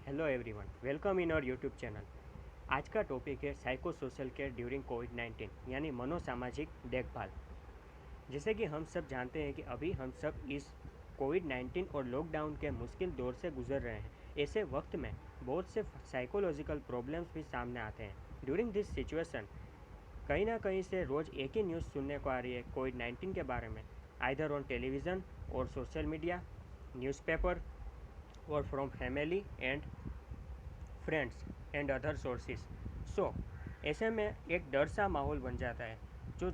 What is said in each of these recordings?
Hello everyone, welcome in our YouTube channel. आज का topic है साइको सोशल केयर ड्यूरिंग कोविड-19 यानी मनोसामाजिक देखभाल। जैसे कि हम सब जानते हैं कि अभी हम सब इस कोविड-19 और लॉकडाउन के मुश्किल दौर से गुजर रहे हैं। ऐसे वक्त में बहुत से साइकोलॉजिकल प्रॉब्लम्स भी सामने आते हैं। ड्यूरिंग दिस सिचुएशन कहीं ना कहीं से रोज़ एक ही न्यूज़ सुनने को आ रही है कोविड-19 के बारे में, आइदर ऑन टेलीविज़न और सोशल मीडिया, न्यूज़पेपर और from family and friends and other sources. So ऐसे में एक डर सा माहौल बन जाता है। जो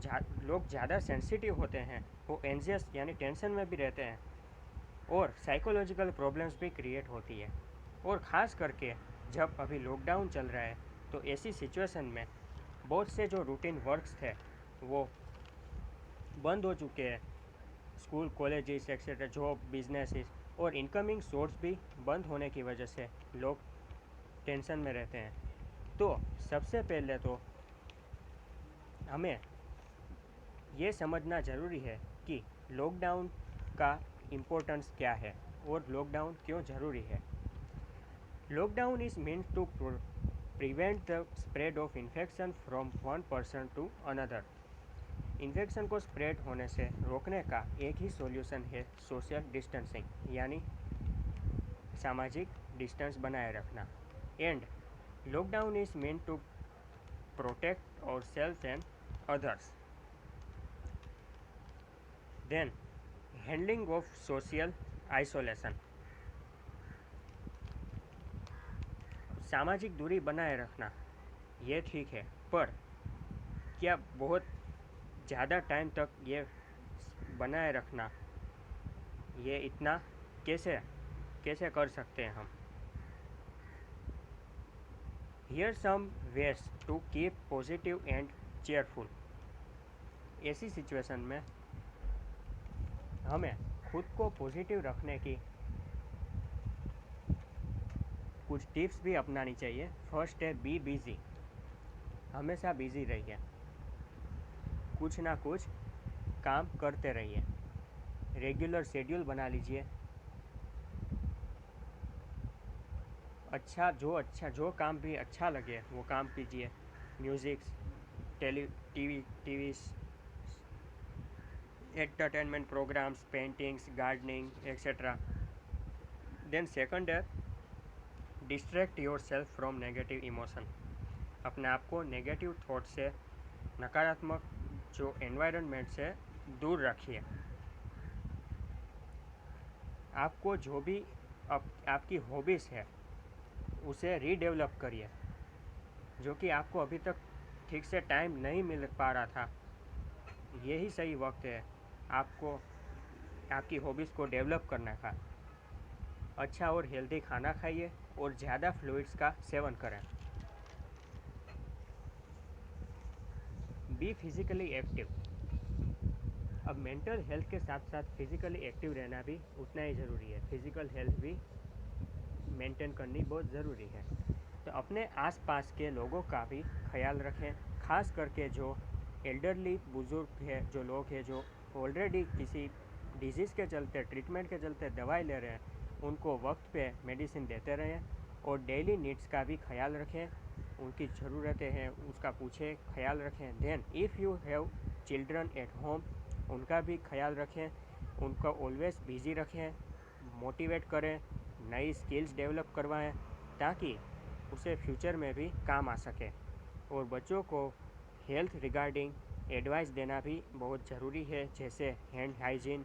लोग ज़्यादा सेंसिटिव होते हैं वो एंजियस यानी टेंशन में भी रहते हैं और साइकोलॉजिकल प्रॉब्लम्स भी क्रिएट होती है। और ख़ास करके जब अभी लॉकडाउन चल रहा है तो ऐसी सिचुएशन में बहुत से जो रूटीन वर्क्स थे वो बंद हो चुके हैं। School, colleges etcetera, job, businesses और इनकमिंग सोर्स भी बंद होने की वजह से लोग टेंशन में रहते हैं। तो सबसे पहले तो हमें ये समझना ज़रूरी है कि लॉकडाउन का इम्पोर्टेंस क्या है और लॉकडाउन क्यों ज़रूरी है। Lockdown is means to prevent the spread of infection from one person to another. Infection को स्प्रेड होने से रोकने का एक ही सॉल्यूशन है सोशल डिस्टेंसिंग यानी सामाजिक डिस्टेंस बनाए रखना। And lockdown is meant to protect ourselves and others. Then handling of social isolation, सामाजिक दूरी बनाए रखना ये ठीक है, पर क्या बहुत ज़्यादा टाइम तक ये बनाए रखना, ये इतना कैसे कैसे कर सकते हैं हम। Here some ways to keep positive and cheerful. ऐसी सिचुएशन में हमें खुद को पॉजिटिव रखने की कुछ टिप्स भी अपनानी चाहिए। फर्स्ट है बी बिज़ी। हमेशा बिज़ी रहिए, कुछ ना कुछ काम करते रहिए, रेगुलर शेड्यूल बना लीजिए। जो काम भी अच्छा लगे वो काम कीजिए। Music, TV, entertainment programs, paintings, gardening etcetera. Then second है distract yourself from negative emotion. अपने आप को नेगेटिव थॉट से, नकारात्मक जो एनवायरनमेंट से दूर रखिए। आपको जो भी आपकी हॉबीज़ है उसे रीडेवलप करिए। जो कि आपको अभी तक ठीक से टाइम नहीं मिल पा रहा था, यही सही वक्त है आपको आपकी हॉबीज़ को डेवलप करने का। अच्छा और हेल्दी खाना खाइए और ज़्यादा फ्लूइड्स का सेवन करें। Be physically active. अब मेंटल हेल्थ के साथ साथ फिज़िकली एक्टिव रहना भी उतना ही ज़रूरी है। फिज़िकल हेल्थ भी मेंटेन करनी बहुत ज़रूरी है। तो अपने आसपास के लोगों का भी ख्याल रखें, खास करके जो एल्डरली बुज़ुर्ग है, जो लोग हैं जो ऑलरेडी किसी डिजीज़ के चलते, ट्रीटमेंट के चलते दवाई ले रहे हैं, उनको वक्त पे मेडिसिन देते रहें और डेली नीड्स का भी ख्याल रखें। उनकी ज़रूरतें हैं उसका पूछें, ख्याल रखें। Then if you have children at home, उनका भी ख्याल रखें, उनको ऑलवेज़ बिज़ी रखें, मोटिवेट करें, नई स्किल्स डेवलप करवाएं ताकि उसे फ्यूचर में भी काम आ सके। और बच्चों को हेल्थ रिगार्डिंग एडवाइस देना भी बहुत ज़रूरी है, जैसे hand hygiene,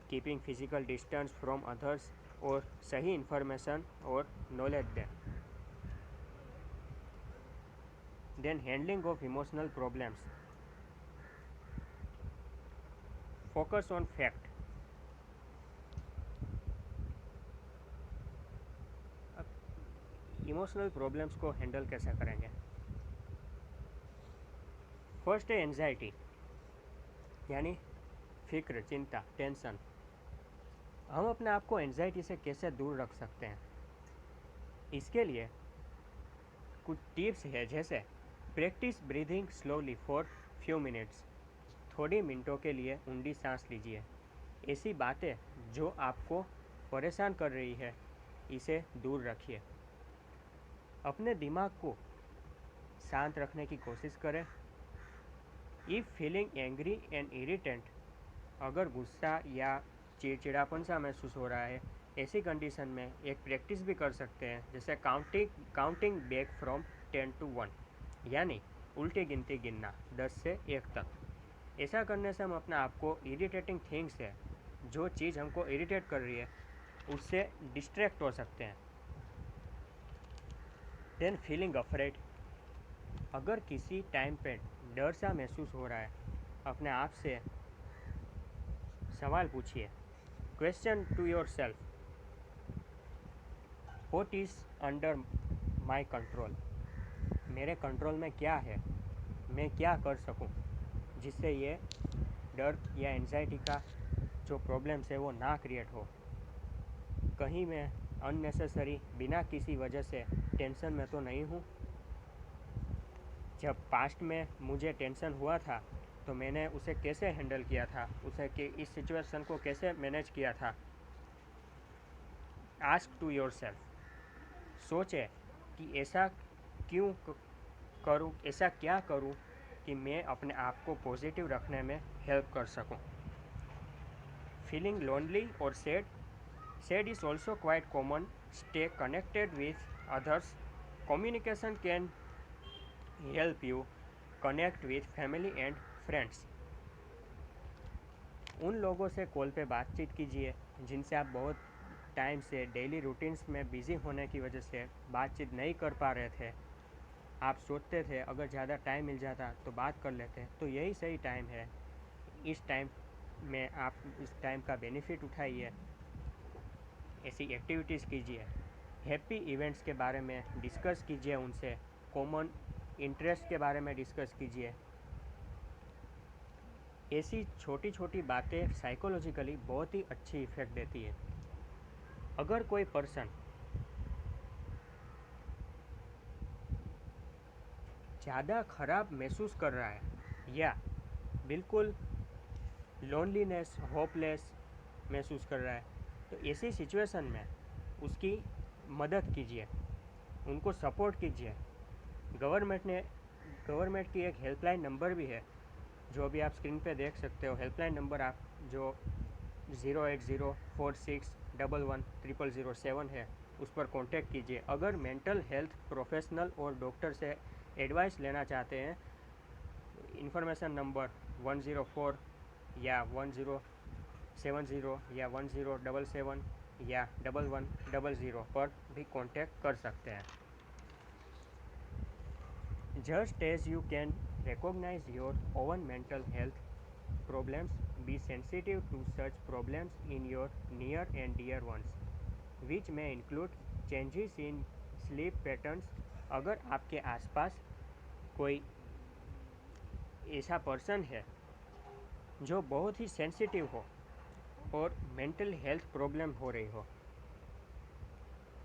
keeping physical distance from others और सही इन्फॉर्मेशन और नॉलेज दें। Then handling of emotional problems, focus on fact. Emotional problems को हैंडल कैसे करेंगे। फर्स्ट है एंजाइटी यानी फिक्र, चिंता, टेंशन। हम अपने आप को एंजाइटी से कैसे दूर रख सकते हैं, इसके लिए कुछ टिप्स है, जैसे practice breathing slowly for few minutes. थोड़ी मिनटों के लिए ऊंडी सांस लीजिए। ऐसी बातें जो आपको परेशान कर रही है इसे दूर रखिए। अपने दिमाग को शांत रखने की कोशिश करें। If feeling angry and irritant, अगर गुस्सा या चिड़चिड़ापन सा महसूस हो रहा है, ऐसी कंडीशन में एक प्रैक्टिस भी कर सकते हैं, जैसे काउंटिंग बैक फ्रॉम 10 to 1, यानी उल्टी गिनती गिनना 10 से 1 तक। ऐसा करने से हम अपने आप को इरिटेटिंग थिंग्स है, जो चीज़ हमको इरिटेट कर रही है, उससे डिस्ट्रैक्ट हो सकते हैं। देन फीलिंग अफ्रेड, अगर किसी टाइम पे डर सा महसूस हो रहा है, अपने आप से सवाल पूछिए। Question to yourself, what is under my control, मेरे कंट्रोल में क्या है, मैं क्या कर सकूं जिससे ये डर या एंजाइटी का जो प्रॉब्लम्स है वो ना क्रिएट हो। कहीं मैं अननेसेसरी बिना किसी वजह से टेंशन में तो नहीं हूँ। जब पास्ट में मुझे टेंशन हुआ था तो मैंने उसे कैसे हैंडल किया था, उसे कि इस सिचुएशन को कैसे मैनेज किया था। आस्क टू योर सेल्फ, सोचें कि ऐसा क्यों करूं, ऐसा क्या करूं कि मैं अपने आप को पॉजिटिव रखने में हेल्प कर सकूं। फीलिंग लोनली और sad is also quite common. Stay connected with others, communication can help you connect with family and friends. उन लोगों से कॉल पे बातचीत कीजिए जिनसे आप बहुत टाइम से डेली रूटीन्स में बिज़ी होने की वजह से बातचीत नहीं कर पा रहे थे। आप सोचते थे अगर ज़्यादा टाइम मिल जाता तो बात कर लेते, तो यही सही टाइम है। इस टाइम में आप इस टाइम का बेनिफिट उठाइए, ऐसी एक्टिविटीज़ कीजिए, हैप्पी इवेंट्स के बारे में डिस्कस कीजिए उनसे, कॉमन इंटरेस्ट के बारे में डिस्कस कीजिए। ऐसी छोटी छोटी बातें साइकोलॉजिकली बहुत ही अच्छी इफ़ेक्ट देती है। अगर कोई पर्सन ज़्यादा ख़राब महसूस कर रहा है या बिल्कुल लोनलीनेस, होपलेस महसूस कर रहा है, तो ऐसी सिचुएशन में उसकी मदद कीजिए, उनको सपोर्ट कीजिए। गवर्नमेंट की एक हेल्पलाइन नंबर भी है, जो अभी आप स्क्रीन पे देख सकते हो। हेल्पलाइन नंबर आप जो 08046111007 है, उस पर कांटेक्ट कीजिए। अगर मेंटल हेल्थ प्रोफेशनल और डॉक्टर से एडवाइस लेना चाहते हैं, इंफॉर्मेशन नंबर 104 या 1070 या 1077 या 1100 पर भी कांटेक्ट कर सकते हैं। Just as you can recognize your own mental health problems, be sensitive to such problems in your near and dear ones, which may include changes in sleep patterns। अगर आपके आसपास कोई ऐसा पर्सन है जो बहुत ही सेंसिटिव हो और मेंटल हेल्थ प्रॉब्लम हो रही हो,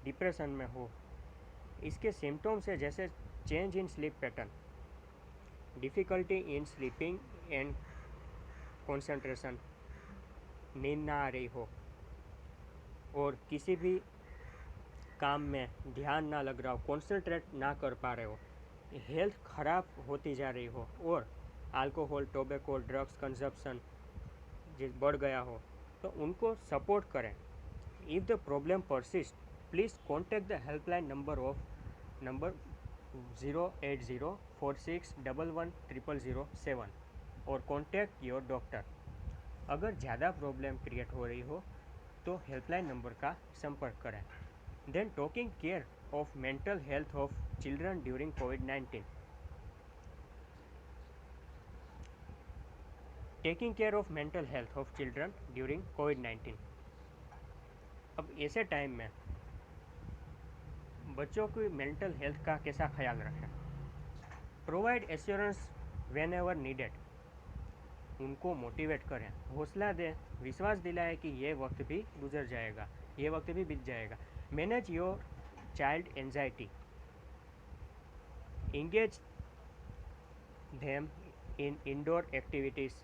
डिप्रेशन में हो, इसके सिम्टम्स है जैसे change in sleep pattern, difficulty in sleeping and concentration, नींद ना आ रही हो और किसी भी काम में ध्यान ना लग रहा हो, कंसंट्रेट ना कर पा रहे हो, हेल्थ ख़राब होती जा रही हो और अल्कोहल, टोबैको, ड्रग्स कंजप्शन बढ़ गया हो, तो उनको सपोर्ट करें। If the problem persist, please contact the helpline number 08046111007 और कॉन्टेक्ट योर डॉक्टर। अगर ज़्यादा प्रॉब्लम क्रिएट हो रही हो तो हेल्पलाइन नंबर का संपर्क करें। Then talking care of mental health of children during COVID. Taking care of mental health of children during COVID. अब ऐसे टाइम में बच्चों की मेंटल हेल्थ का कैसा ख्याल रखें। Provide assurance when ever needed, उनको मोटिवेट करें, हौसला दें, विश्वास दिलाएं कि ये वक्त भी गुजर जाएगा, ये वक्त भी बीत जाएगा। Manage your child anxiety, engage them in indoor activities,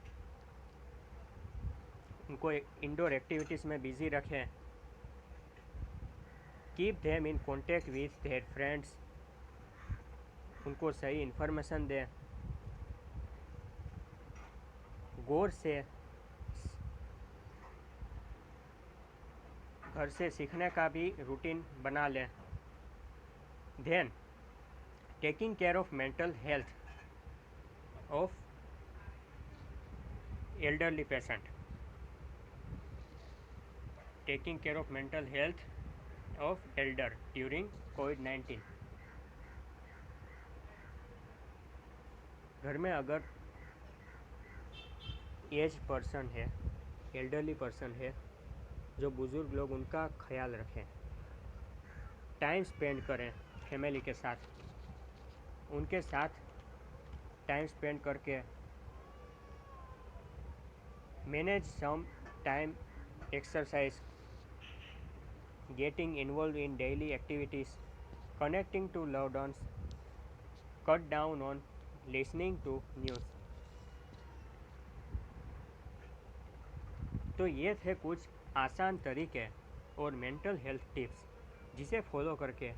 उनको इंडोर एक्टिविटीज़ में बिजी रखें। Keep them in contact with their friends, उनको सही इन्फॉर्मेशन दें, गौर से घर से सीखने का भी रूटीन बना लें। Then taking care of mental health of elderly patient, taking care of mental health of elder during COVID-19। घर में अगर एज पर्सन है, एल्डरली पर्सन है, जो बुज़ुर्ग लोग, उनका ख्याल रखें, टाइम स्पेंड करें फैमिली के साथ, उनके साथ टाइम स्पेंड करके manage some time exercise, getting involved in daily activities, connecting to loved ones, cut down on listening to news। तो ये थे कुछ आसान तरीके और मेंटल हेल्थ टिप्स जिसे फॉलो करके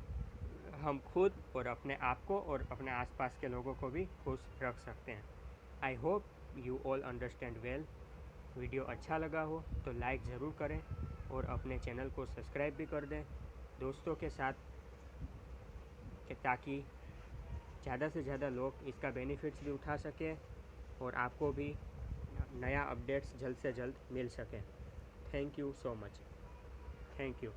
हम खुद और अपने आप को और अपने आसपास के लोगों को भी खुश रख सकते हैं। I hope you all understand well. Video अच्छा लगा हो तो लाइक ज़रूर करें और अपने चैनल को सब्सक्राइब भी कर दें दोस्तों के साथ, ताकि ज़्यादा से ज़्यादा लोग इसका बेनिफिट्स भी उठा सकें और आपको भी नया अपडेट्स जल्द से जल्द मिल सकें। Thank you so much. Thank you.